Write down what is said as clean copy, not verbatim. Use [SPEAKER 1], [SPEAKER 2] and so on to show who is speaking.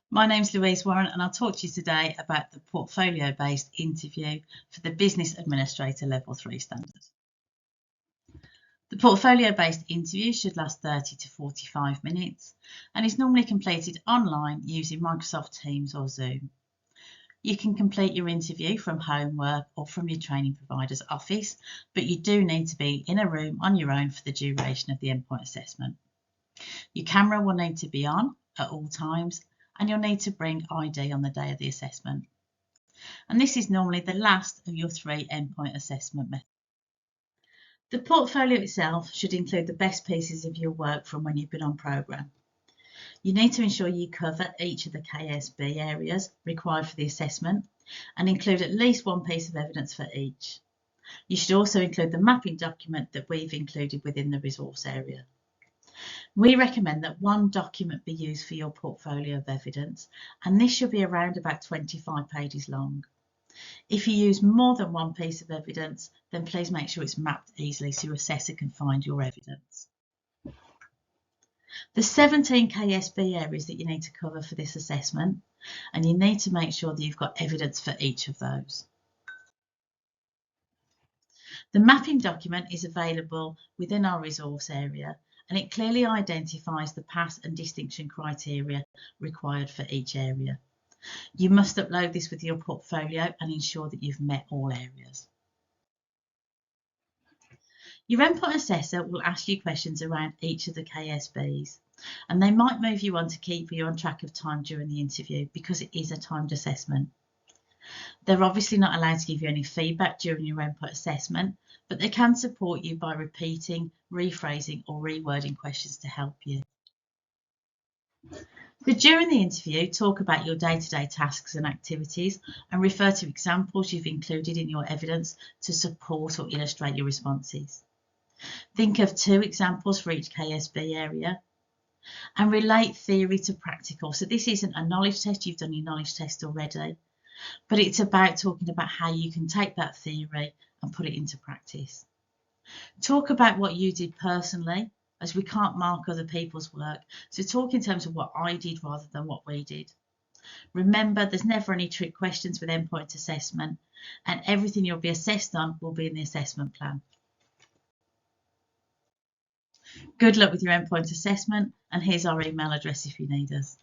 [SPEAKER 1] My name's Louise Warren and I'll talk to you today about the portfolio-based interview for the Business Administrator Level 3 standard. The portfolio-based interview should last 30 to 45 minutes and is normally completed online using Microsoft Teams or Zoom. You can complete your interview from homework or from your training provider's office, but you do need to be in a room on your own for the duration of the endpoint assessment. Your camera will need to be on at all times and you'll need to bring ID on the day of the assessment. And this is normally the last of your 3 endpoint assessment methods. The portfolio itself should include the best pieces of your work from when you've been on programme. You need to ensure you cover each of the KSB areas required for the assessment and include at least one piece of evidence for each. You should also include the mapping document that we've included within the resource area. We recommend that one document be used for your portfolio of evidence, and this should be around about 25 pages long. If you use more than one piece of evidence, then please make sure it's mapped easily so your assessor can find your evidence. There's 17 KSB areas that you need to cover for this assessment, and you need to make sure that you've got evidence for each of those. The mapping document is available within our resource area, and it clearly identifies the pass and distinction criteria required for each area. You must upload this with your portfolio and ensure that you've met all areas. Your endpoint assessor will ask you questions around each of the KSBs, and they might move you on to keep you on track of time during the interview because it is a timed assessment. They're obviously not allowed to give you any feedback during your endpoint assessment, but they can support you by repeating, rephrasing or rewording questions to help you. So during the interview, talk about your day-to-day tasks and activities and refer to examples you've included in your evidence to support or illustrate your responses. Think of 2 examples for each KSB area and relate theory to practical. So this isn't a knowledge test, you've done your knowledge test already, but it's about talking about how you can take that theory and put it into practice. Talk about what you did personally, as we can't mark other people's work, so talk in terms of what I did rather than what we did. Remember, there's never any trick questions with endpoint assessment, and everything you'll be assessed on will be in the assessment plan. Good luck with your endpoint assessment, and here's our email address if you need us.